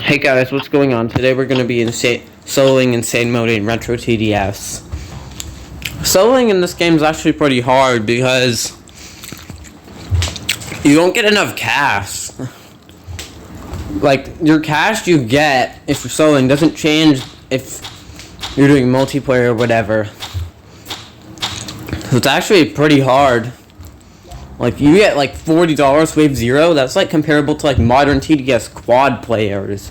Hey guys, what's going on? Today we're going to be soloing insane mode in retro TDS. Soloing in this game is actually pretty hard because you don't get enough cash. Like, your cash you get if you're soloing doesn't change if you're doing multiplayer or whatever. So it's actually pretty hard. Like, you get like $40 wave 0. That's like comparable to like modern TDS quad players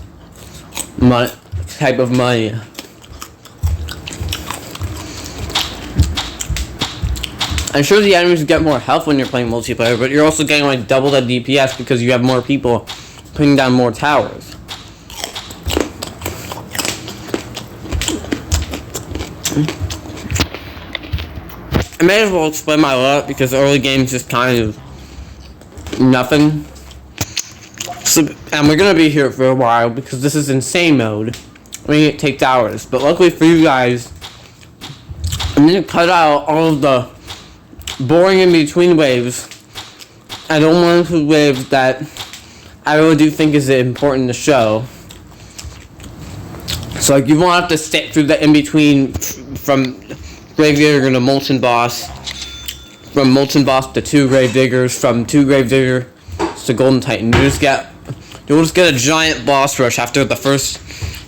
type of money. I'm sure the enemies get more health when you're playing multiplayer, but you're also getting like double the DPS because you have more people putting down more towers. I may as well explain my luck because early game's just kind of nothing. So, and we're gonna be here for a while because this is insane mode. I mean, it takes hours, but luckily for you guys, I'm gonna cut out all of the boring in between waves. I don't want to waves that I really do think is important to show. So like, you won't have to sit through the in between from Gravedigger to Molten Boss, from Molten Boss to 2 Gravediggers, from 2 Gravediggers to Golden Titan. You'll just get a giant boss rush after the first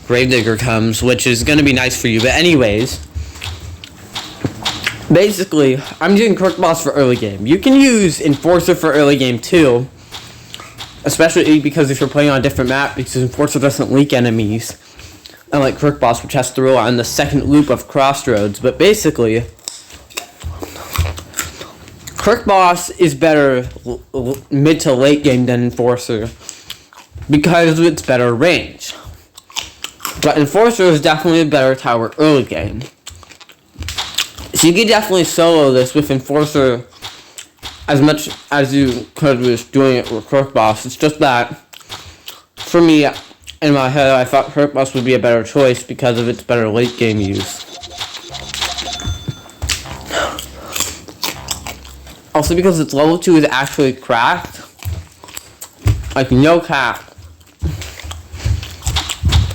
Gravedigger comes, which is gonna be nice for you. But anyways, basically, I'm doing Quick Boss for early game. You can use Enforcer for early game too, especially because if you're playing on a different map, because Enforcer doesn't leak enemies. Unlike Quick Boss, which has to roll on the second loop of Crossroads. But basically, Quick Boss is better mid to late game than Enforcer because of its better range. But Enforcer is definitely a better tower early game. So you can definitely solo this with Enforcer as much as you could with doing it with Quick Boss. It's just that, for me, in my head, I thought Quick Boss would be a better choice because of its better late game use. Also because its level 2 is actually cracked. Like, no cap.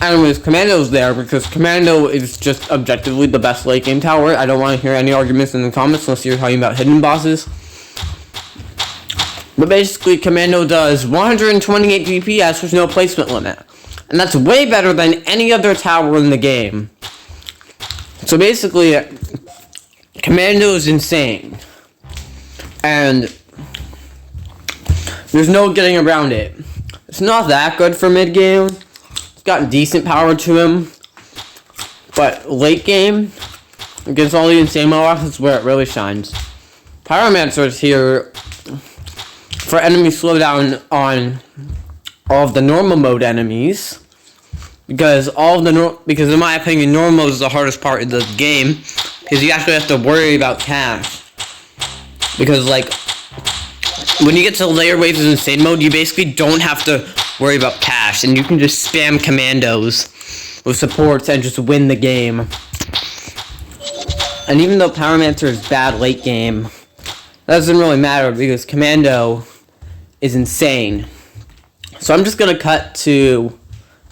Anyways, Commando's there because Commando is just objectively the best late game tower. I don't want to hear any arguments in the comments unless you're talking about hidden bosses. But basically, Commando does 128 DPS with no placement limit. And that's way better than any other tower in the game. So basically, Commando is insane. And there's no getting around it. It's not that good for mid-game. It's got decent power to him. But late game, against all the insane mobs, is where it really shines. Pyromancer is here for enemy slowdown on all of the normal mode enemies. Because because in my opinion, normal mode is the hardest part of the game. Because you actually have to worry about cash. Because like, when you get to layer waves in insane mode, you basically don't have to worry about cash. And you can just spam commandos with supports and just win the game. And even though Pyromancer is bad late game, that doesn't really matter because Commando is insane. So I'm just gonna cut to...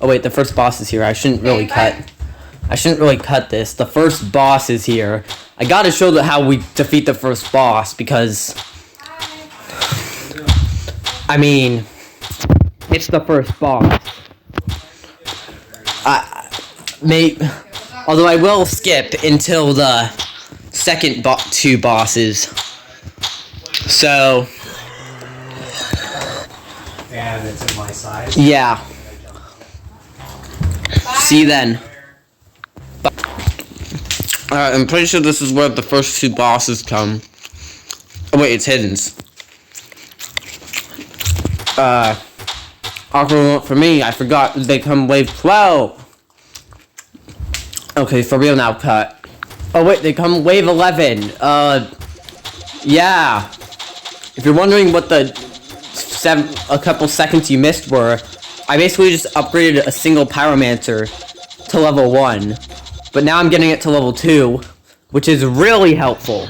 Oh wait, the first boss is here. I shouldn't really cut this. The first boss is here. I gotta show how we defeat the first boss because... I mean... It's the first boss. Although I will skip until the second 2 bosses. So... And it's in my size. Yeah. See you then. I'm pretty sure this is where the first 2 bosses come. Oh wait, it's hidden. Awkward for me, I forgot they come wave 12. Okay, for real now, cut. Oh wait, they come wave 11. Yeah. If you're wondering what the a couple seconds you missed were, I basically just upgraded a single Pyromancer to level 1. But now I'm getting it to level 2, which is really helpful.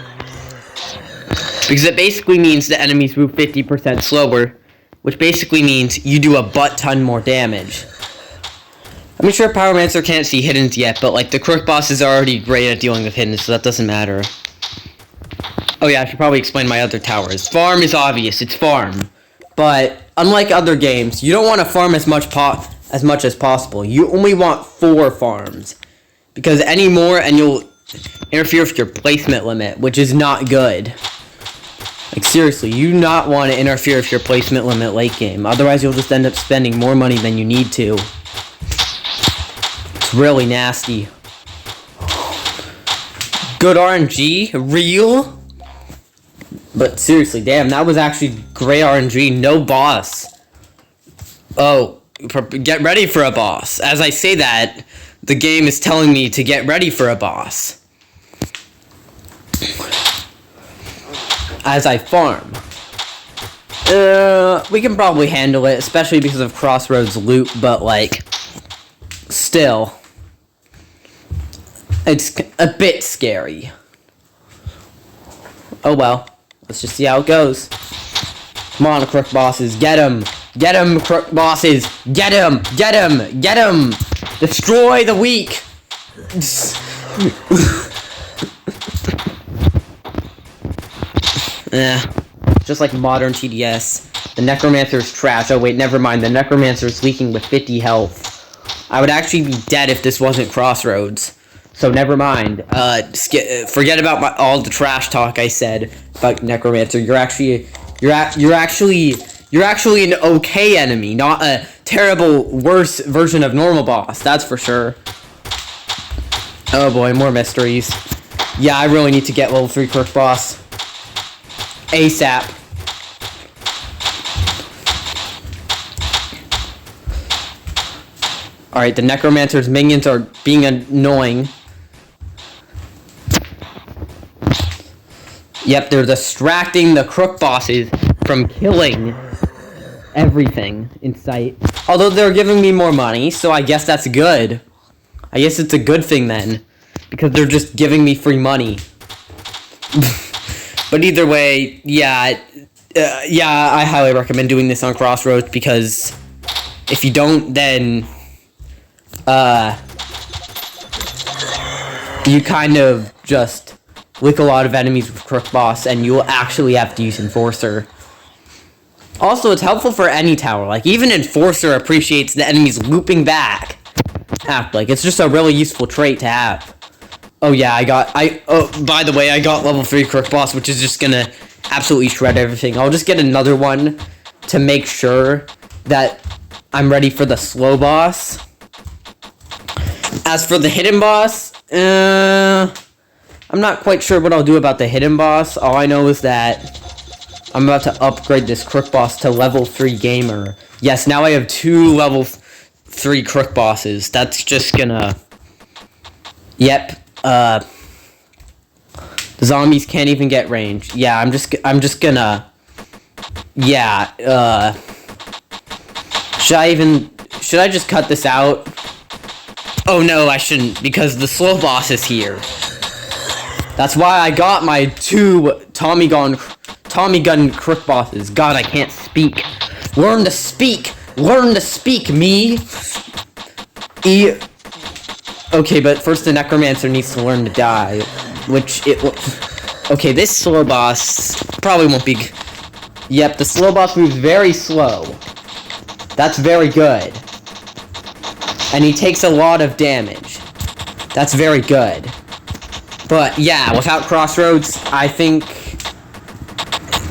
Because it basically means the enemies move 50% slower, which basically means you do a butt ton more damage. I mean, sure, Pyromancer can't see hiddens yet, but, like, the Crook Boss is already great at dealing with hiddens, so that doesn't matter. Oh yeah, I should probably explain my other towers. Farm is obvious, it's farm. But, unlike other games, you don't want to farm as much as possible. You only want 4 farms. Because any more, and you'll interfere with your placement limit, which is not good. Like, seriously, you do not want to interfere with your placement limit late game. Otherwise, you'll just end up spending more money than you need to. It's really nasty. Good RNG? Real? But seriously, damn, that was actually great RNG. No boss. Oh, get ready for a boss. As I say that, the game is telling me to get ready for a boss. As I farm. We can probably handle it, especially because of Crossroads loot, but, like, still. It's a bit scary. Oh well. Let's just see how it goes. Come on, Crook Bosses. Get him! Get him, Crook Bosses! Get him! Get him! Get him! Destroy the weak! Just like modern TDS. The Necromancer's trash. Oh wait, never mind. The Necromancer's leaking with 50 health. I would actually be dead if this wasn't Crossroads. So never mind. Forget about all the trash talk I said about Necromancer. You're actually an okay enemy, not a terrible, worse version of normal boss. That's for sure. Oh boy, more mysteries. Yeah, I really need to get level 3 Crook Boss ASAP. Alright, the Necromancer's minions are being annoying. Yep, they're distracting the Crook Bosses from killing everything in sight. Although they're giving me more money, so I guess that's good. I guess it's a good thing then. Because they're just giving me free money. But either way, yeah, I highly recommend doing this on Crossroads, because if you don't, then you kind of just lick a lot of enemies with Crook Boss, and you'll actually have to use Enforcer. Also, it's helpful for any tower. Like, even Enforcer appreciates the enemies looping back. Like, it's just a really useful trait to have. Oh yeah, by the way, I got level 3 Crook Boss, which is just gonna absolutely shred everything. I'll just get another one to make sure that I'm ready for the slow boss. As for the hidden boss, I'm not quite sure what I'll do about the hidden boss. All I know is that I'm about to upgrade this Crook Boss to level 3 gamer. Yes, now I have 2 level 3 Crook Bosses. That's just gonna... Yep. The zombies can't even get range. Yeah, I'm just gonna... Yeah, Should I just cut this out? Oh no, I shouldn't, because the slow boss is here. That's why I got my 2 Tommy Gun Crook Bosses. God, I can't speak. Learn to speak! Learn to speak, me! Okay, but first the Necromancer needs to learn to die. Okay, this slow boss probably won't be... Yep, the slow boss moves very slow. That's very good. And he takes a lot of damage. That's very good. But, yeah, without Crossroads, I think...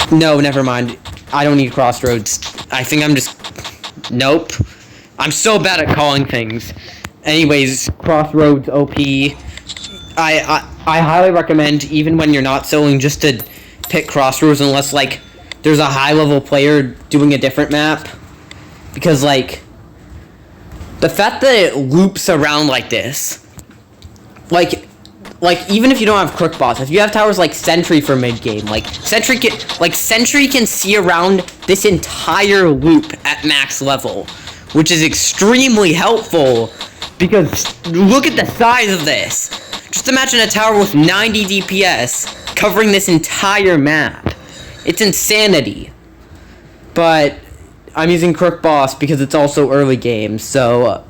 No, never mind. I don't need Crossroads. I think I'm just... Nope. I'm so bad at calling things. Anyways, Crossroads OP. I highly recommend, even when you're not soloing, just to pick Crossroads unless, like, there's a high-level player doing a different map. Because, like, the fact that it loops around like this, like even if you don't have Crook Boss, if you have towers like Sentry for mid-game, Sentry can see around this entire loop at max level, which is extremely helpful, because look at the size of this. Just imagine a tower with 90 DPS covering this entire map. It's insanity. But I'm using Crook Boss because it's also early game, so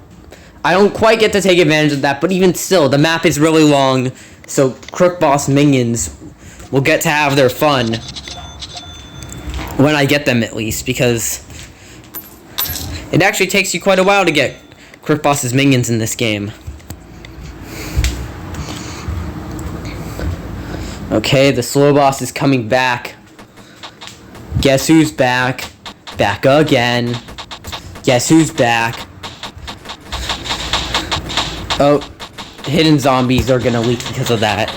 I don't quite get to take advantage of that, but even still, the map is really long, so Crook Boss minions will get to have their fun. When I get them, at least, because it actually takes you quite a while to get Crook Boss's minions in this game. Okay, the slow boss is coming back. Guess who's back? Back again. Guess who's back? Oh, hidden zombies are gonna leak because of that.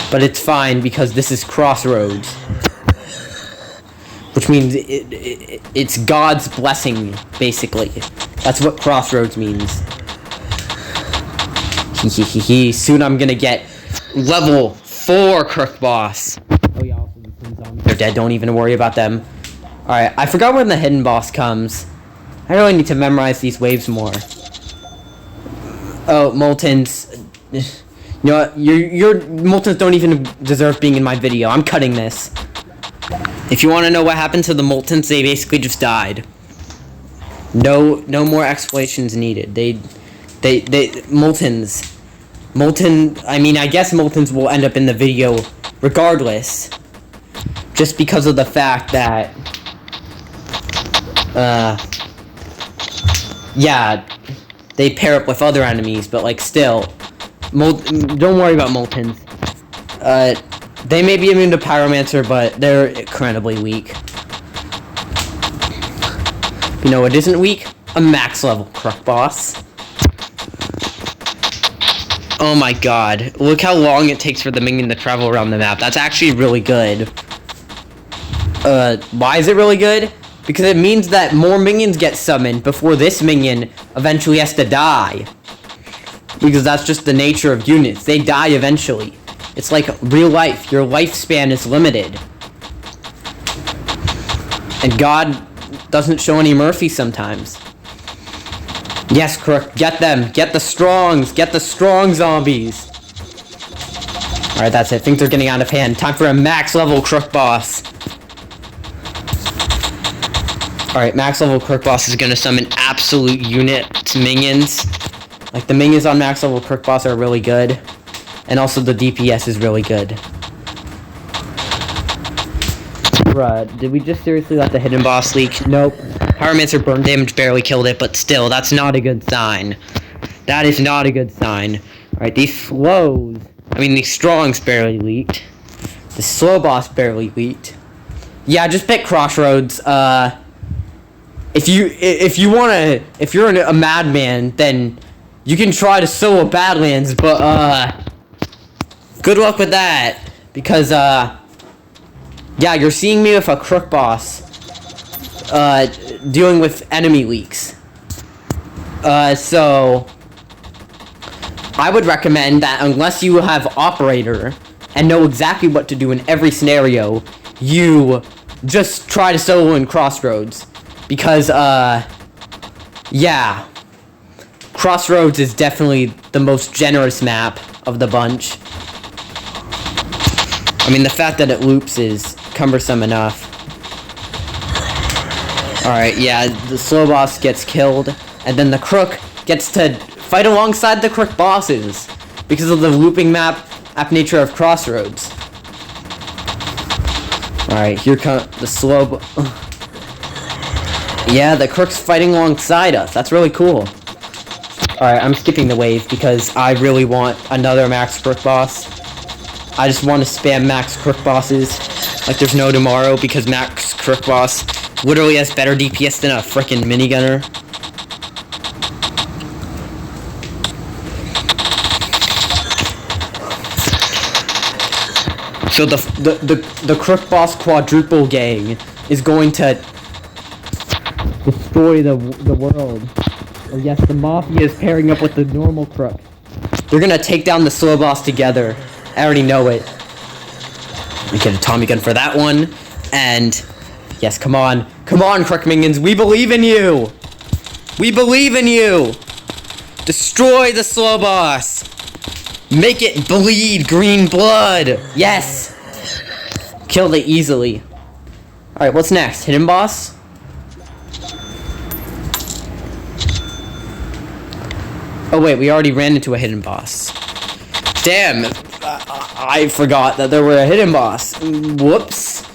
But it's fine because this is Crossroads. Which means it's God's blessing, basically. That's what Crossroads means. Soon I'm gonna get level 4 Crook Boss. Oh yeah, also the hidden zombies are dead, don't even worry about them. Alright, I forgot when the hidden boss comes. I really need to memorize these waves more. Oh, Moltons. You know what? Your Moltons don't even deserve being in my video. I'm cutting this. If you want to know what happened to the Moltons, they basically just died. No more explanations needed. Moltons. I mean, I guess Moltons will end up in the video regardless. Just because of the fact that, yeah, they pair up with other enemies, but like still, don't worry about Moltons. They may be immune to Pyromancer, but they're incredibly weak. You know what isn't weak? A max level Crook Boss. Oh my god, look how long it takes for the minion to travel around the map. That's actually really good. Why is it really good? Because it means that more minions get summoned before this minion eventually has to die. Because that's just the nature of units. They die eventually. It's like real life. Your lifespan is limited. And God doesn't show any mercy sometimes. Yes, Crook, get them. Get the strongs. Get the strong zombies. Alright, that's it. Things are getting out of hand. Time for a max level Crook Boss. Alright, max level Crook Boss is gonna summon absolute unit minions. Like, the minions on max level Crook Boss are really good. And also the DPS is really good. Bruh, did we just seriously let the hidden boss leak? Nope. Pyromancer burn damage barely killed it, but still, that's not a good sign. That is not a good sign. Alright, these strongs barely leaked. The slow boss barely leaked. Yeah, just pick Crossroads. If you're a madman, then you can try to solo Badlands, but good luck with that, because yeah, you're seeing me with a Crook Boss, dealing with enemy leaks. So I would recommend that unless you have Operator and know exactly what to do in every scenario, you just try to solo in Crossroads. Because, yeah, Crossroads is definitely the most generous map of the bunch. I mean, the fact that it loops is cumbersome enough. Alright, yeah, the slow boss gets killed, and then the Crook gets to fight alongside the Crook bosses because of the looping map nature of Crossroads. Alright, here comes the slow yeah, the Crook's fighting alongside us. That's really cool. Alright, I'm skipping the wave because I really want another max Crook boss. I just want to spam max Crook bosses like there's no tomorrow, because max Crook boss literally has better DPS than a frickin' minigunner. So the Crook boss quadruple gang is going to destroy the world. Oh yes, the Mafia is pairing up with the normal Crook. They're gonna take down the slow boss together. I already know it. We get a Tommy gun for that one. And yes, come on. Come on, Crook minions. We believe in you. We believe in you. Destroy the slow boss. Make it bleed green blood. Yes. Killed it easily. Alright, what's next? Hidden boss? Oh wait, we already ran into a hidden boss. Damn, I forgot that there were a hidden boss. Whoops.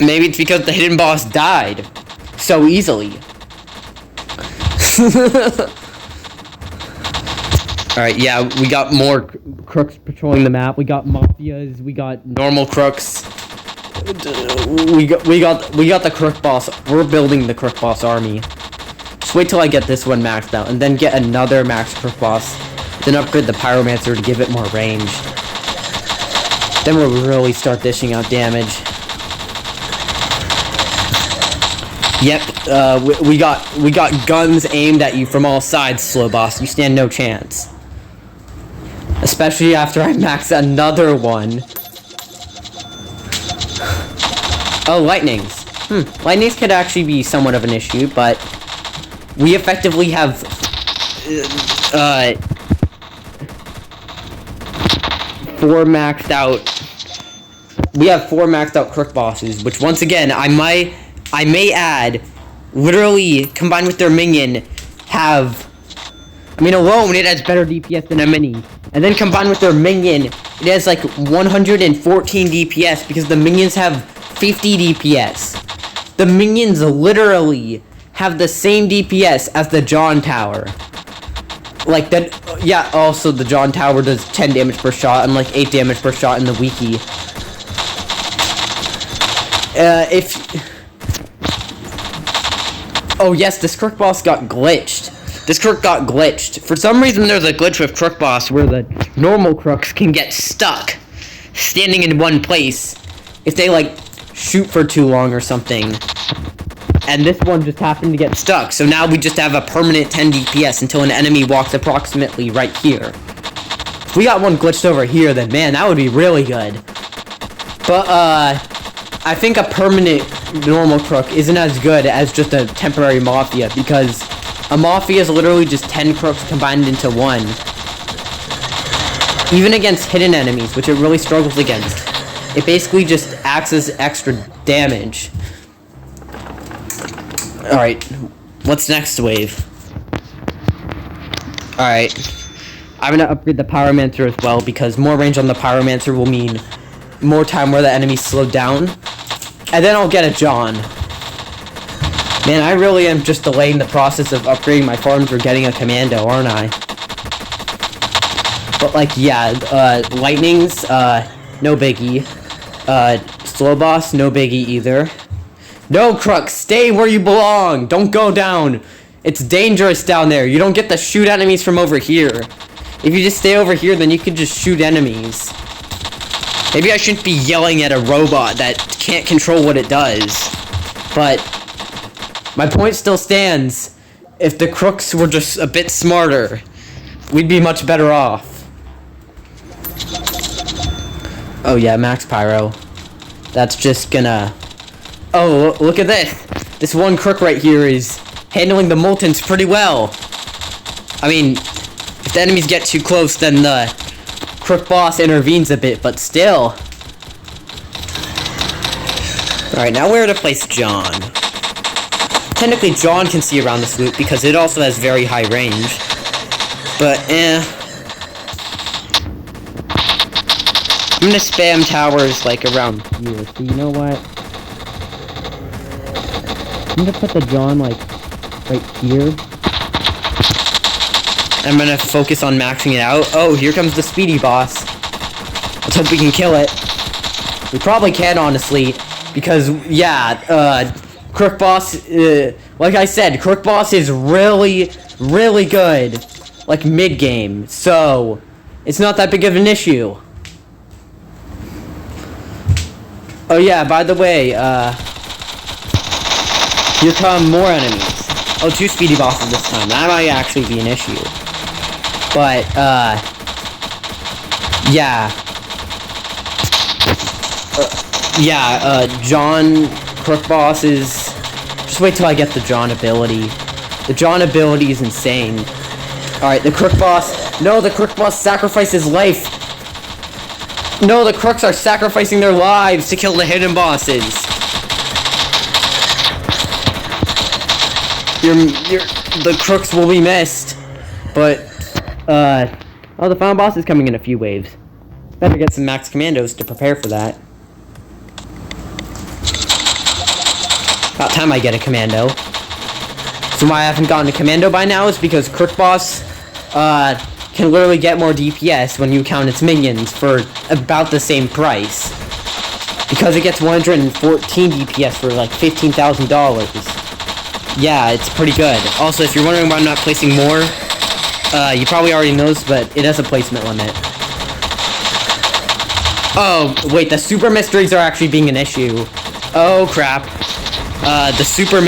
Maybe it's because the hidden boss died so easily. Alright, yeah, we got more crooks patrolling the map. We got mafias, we got normal crooks. We got the crook boss. We're building the crook boss army. Just wait till I get this one maxed out, and then get another max crook boss. Then upgrade the pyromancer to give it more range. Then we'll really start dishing out damage. Yep, we got guns aimed at you from all sides, slow boss. You stand no chance. Especially after I max another one. Oh, lightnings. Lightnings could actually be somewhat of an issue, but we effectively have four maxed out. We have 4 maxed out crook bosses, which once again I may add, literally combined with their minion, have. I mean, alone it has better DPS than a mini, and then combined with their minion, it has like 114 DPS because the minions have 50 DPS. The minions literally have the same DPS as the John Tower. Like that, yeah, also the John Tower does 10 damage per shot and like 8 damage per shot in the wiki. Oh yes, this crook boss got glitched. This crook got glitched. For some reason there's a glitch with crook boss where the normal crooks can get stuck standing in one place if they like shoot for too long or something. And this one just happened to get stuck, so now we just have a permanent 10 DPS until an enemy walks approximately right here. If we got one glitched over here, then man, that would be really good. But, I think a permanent normal crook isn't as good as just a temporary mafia, because a mafia is literally just 10 crooks combined into one. Even against hidden enemies, which it really struggles against, it basically just acts as extra damage. Alright, what's next wave? Alright, I'm gonna upgrade the pyromancer as well, because more range on the pyromancer will mean more time where the enemy's slowed down. And then I'll get a John. Man, I really am just delaying the process of upgrading my farms for getting a commando, aren't I? But like, yeah, lightnings, no biggie. Slow boss, no biggie either. No, crooks, stay where you belong. Don't go down. It's dangerous down there. You don't get to shoot enemies from over here. If you just stay over here, then you can just shoot enemies. Maybe I shouldn't be yelling at a robot that can't control what it does. But my point still stands. If the crooks were just a bit smarter, we'd be much better off. Oh yeah, max pyro. That's just gonna... Oh, look at this. This one crook right here is handling the moltens pretty well. I mean, if the enemies get too close, then the crook boss intervenes a bit, but still. Alright, now where to place John? Technically, John can see around this loop because it also has very high range. But, I'm gonna spam towers, like, around here. So, you know what? I'm gonna put the John, like, right here. I'm gonna focus on maxing it out. Oh, here comes the speedy boss. Let's hope we can kill it. We probably can, honestly, because, yeah, crook boss, like I said, crook boss is really, really good, like, mid-game, so it's not that big of an issue. Oh, yeah, by the way, here come more enemies. Oh, 2 speedy bosses this time. That might actually be an issue. But, yeah. John crook boss is... Just wait till I get the John ability. The John ability is insane. Alright, the crook boss... No, the crook boss sacrificed his life. No, the crooks are sacrificing their lives to kill the hidden bosses. The crooks will be missed. But, oh, the final boss is coming in a few waves. Better get some max commandos to prepare for that. About time I get a commando. So why I haven't gotten a commando by now is because Crook Boss, can literally get more DPS when you count its minions for about the same price. Because it gets 114 DPS for like $15,000. Yeah, it's pretty good. Also, if you're wondering why I'm not placing more, you probably already know this, but it has a placement limit. Oh, wait, the super mysteries are actually being an issue. Oh, crap. The super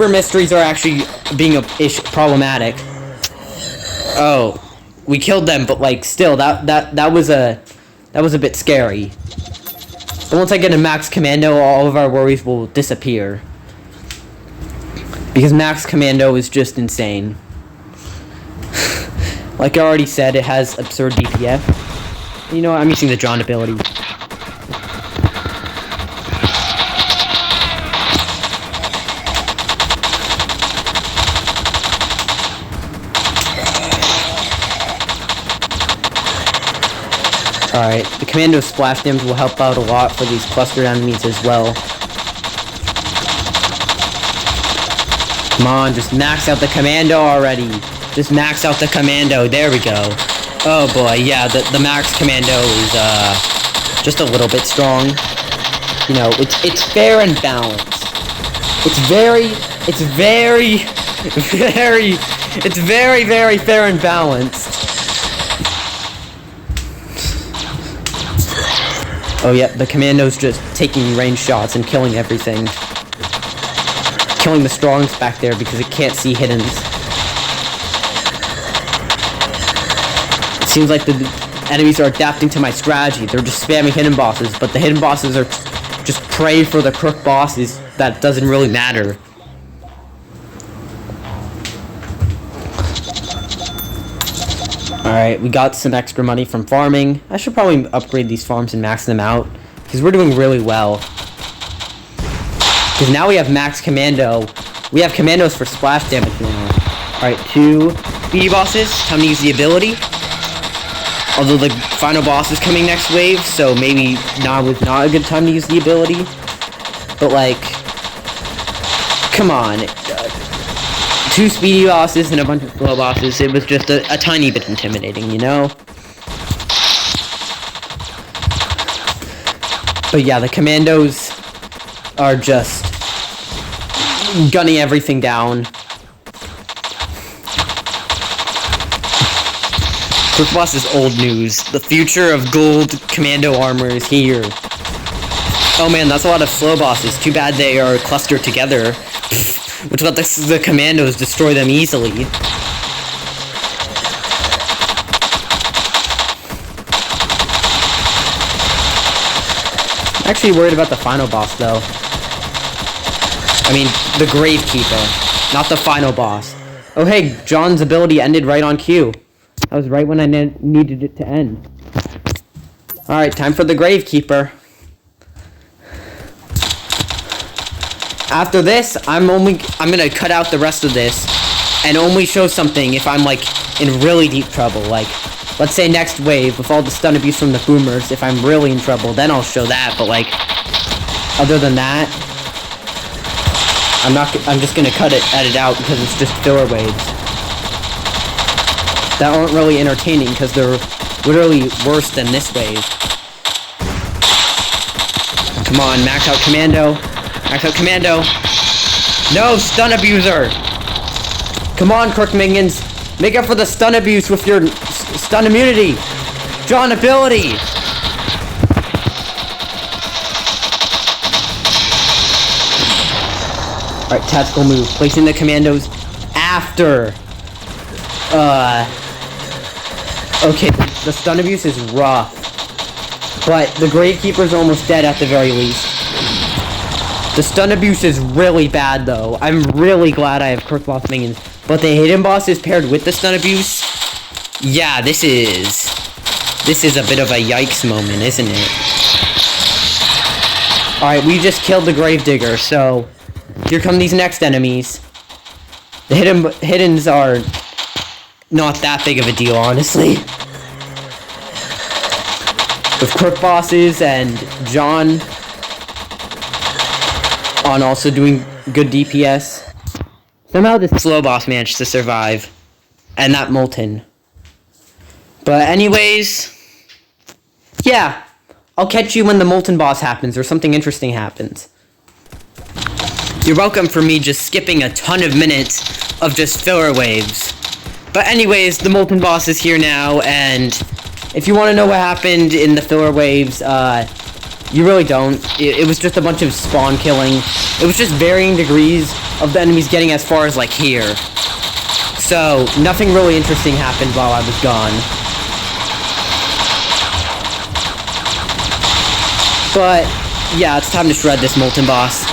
mysteries are actually being problematic. Oh, we killed them, but like still, that was a bit scary. But once I get a max commando, all of our worries will disappear. Because max commando is just insane. Like I already said, it has absurd DPS. You know what? I'm using the John ability. Alright, the commando splash damage will help out a lot for these clustered enemies as well. Come on, just max out the commando already. Just max out the commando. There we go. Oh boy, yeah, the max commando is just a little bit strong. You know, it's fair and balanced. It's very fair and balanced. Oh yeah, the commando's just taking range shots and killing everything. Killing the strongs back there because it can't see hiddens. It seems like the enemies are adapting to my strategy. They're just spamming hidden bosses, but the hidden bosses are just prey for the crook bosses. That doesn't really matter. Alright, we got some extra money from farming. I should probably upgrade these farms and max them out, because we're doing really well. Because now we have max commando. We have commandos for splash damage now. Alright, 2 speedy bosses. Time to use the ability. Although the final boss is coming next wave, so maybe now was not a good time to use the ability. But like, come on. 2 speedy bosses and a bunch of slow bosses. It was just a tiny bit intimidating, you know? But yeah, the commandos are just gunning everything down. Crook Boss is old news. The future of gold commando armor is here. Oh man, that's a lot of slow bosses. Too bad they are clustered together. Which let the commandos destroy them easily. I'm actually worried about the final boss, though. I mean, the Gravekeeper, not the final boss. Oh hey, John's ability ended right on cue. That was right when I needed it to end. Alright, time for the Gravekeeper. After this, I'm gonna cut out the rest of this and only show something if I'm like in really deep trouble. Like, let's say next wave with all the stun abuse from the boomers, if I'm really in trouble, then I'll show that. But like, other than that, I'm just gonna edit out because it's just filler waves that aren't really entertaining because they're literally worse than this wave. Come on, max out commando. Max out commando. No, stun abuser. Come on, Crook minions. Make up for the stun abuse with your stun immunity. John ability. Alright, tactical move. Placing the commandos after. Okay, the stun abuse is rough. But the Gravekeeper's almost dead at the very least. The stun abuse is really bad, though. I'm really glad I have Crook Boss minions. But the hidden boss is paired with the stun abuse. Yeah, this is a bit of a yikes moment, isn't it? Alright, we just killed the Gravedigger, so here come these next enemies. The hiddens are not that big of a deal, honestly. With quick bosses and John on also doing good DPS. Somehow this slow boss managed to survive. And that Molten. But anyways, yeah. I'll catch you when the Molten boss happens or something interesting happens. You're welcome for me just skipping a ton of minutes of just filler waves. But anyways, the Molten boss is here now, and if you want to know what happened in the filler waves, you really don't. It was just a bunch of spawn killing. It was just varying degrees of the enemies getting as far as, like, here. So, nothing really interesting happened while I was gone. But, yeah, it's time to shred this Molten boss.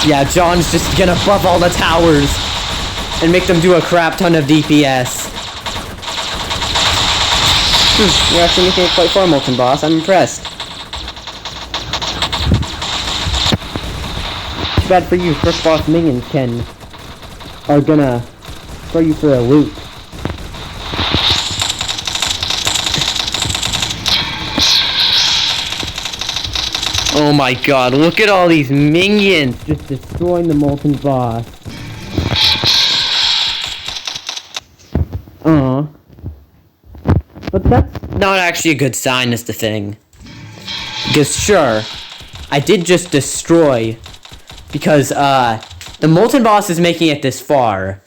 Yeah, John's just gonna buff all the towers and make them do a crap ton of DPS. You're actually making it quite far, Molten boss. I'm impressed. Too bad for you, first boss minions are gonna throw you for a loop. Oh my god, look at all these minions just destroying the Molten boss. But that's not actually a good sign, is the thing. Because sure, I did just destroy, because the Molten boss is making it this far.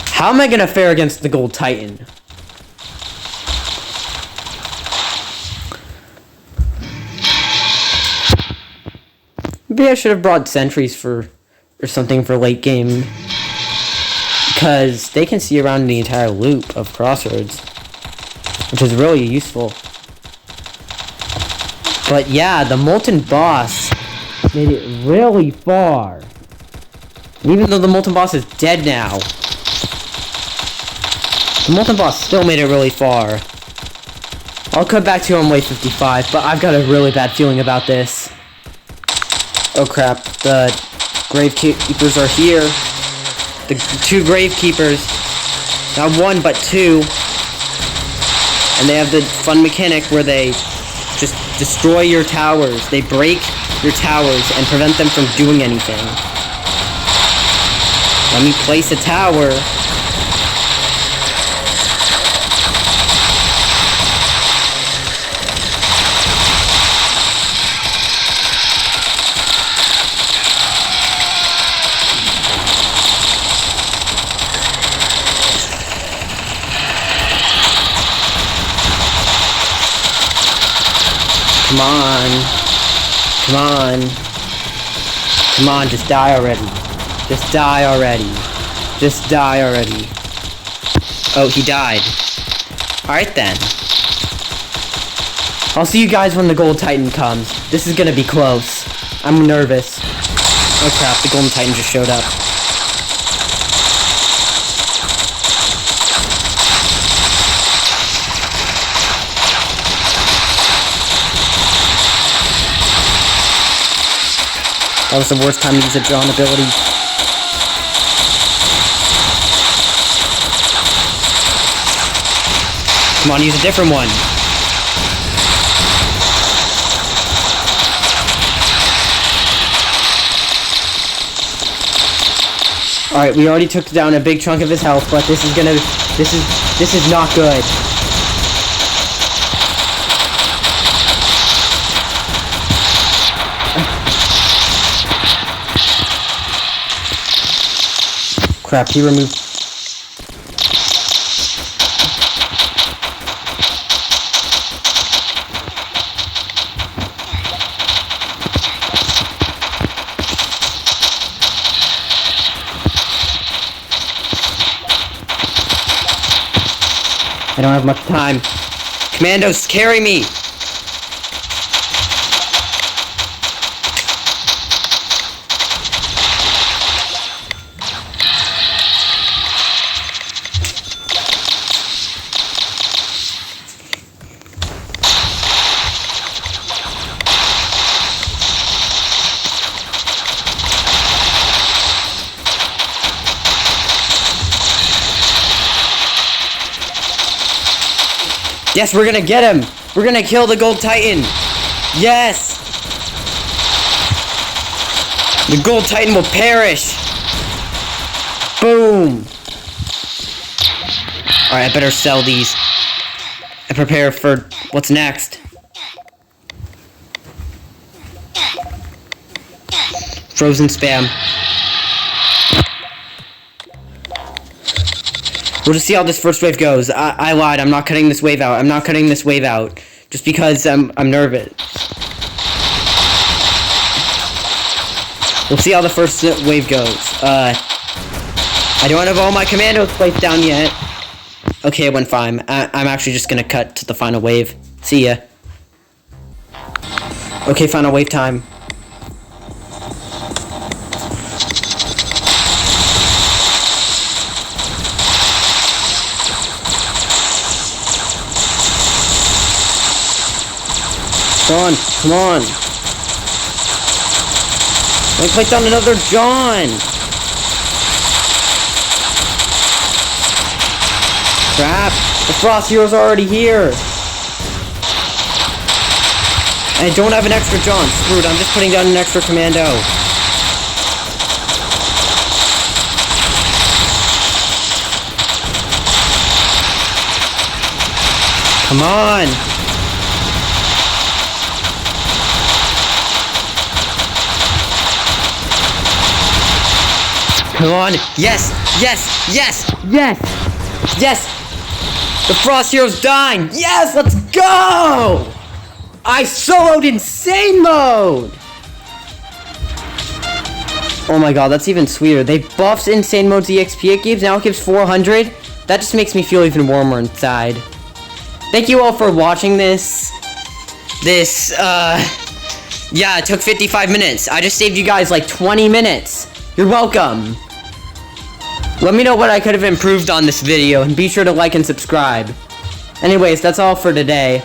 How am I gonna fare against the Gold Titan? Maybe I should have brought sentries or something for late game. Because they can see around the entire loop of Crossroads. Which is really useful. But yeah, the Molten boss made it really far. And even though the Molten boss is dead now, the Molten boss still made it really far. I'll cut back to you on wave 55, but I've got a really bad feeling about this. Oh crap, the Gravekeepers are here. The two Gravekeepers. Not one, but two. And they have the fun mechanic where they just destroy your towers. They break your towers and prevent them from doing anything. Let me place a tower. Come on. Come on. Come on, just die already. Just die already. Just die already. Oh, he died. Alright then. I'll see you guys when the Gold Titan comes. This is gonna be close. I'm nervous. Oh crap, the Golden Titan just showed up. That was the worst time to use a John ability. Come on, use a different one. Alright, we already took down a big chunk of his health, but this is not good. Crap, he removed... I don't have much time. Commandos, carry me! Yes, we're gonna get him. We're gonna kill the Gold Titan. Yes. The Gold Titan will perish. Boom. Alright, I better sell these and prepare for what's next. Frozen spam. We'll just see how this first wave goes. I lied. I'm not cutting this wave out. I'm not cutting this wave out. Just because I'm nervous. We'll see how the first wave goes. I don't have all my commandos placed down yet. Okay, it went fine. I'm actually just gonna cut to the final wave. See ya. Okay, final wave time. Come on, come on. Let me place down another John. Crap, the Frost Heroes are already here. I don't have an extra John. Screwed, I'm just putting down an extra commando. Come on. Come on. Yes, yes, yes, yes, yes. The Frost Hero's dying. Yes, let's go. I soloed Insane Mode. Oh my god, that's even sweeter. They buffed Insane Mode's EXP it gives. Now it gives 400. That just makes me feel even warmer inside. Thank you all for watching this. Yeah, it took 55 minutes. I just saved you guys like 20 minutes. You're welcome. Let me know what I could have improved on this video, and be sure to like and subscribe. Anyways, that's all for today.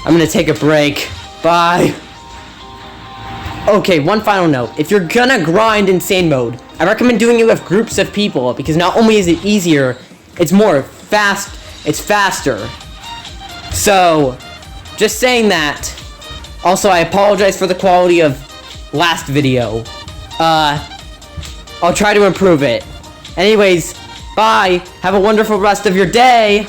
I'm gonna take a break. Bye. Okay, one final note. If you're gonna grind Insane Mode, I recommend doing it with groups of people, because not only is it easier, it's faster. So, just saying that. Also, I apologize for the quality of last video. I'll try to improve it. Anyways, bye. Have a wonderful rest of your day.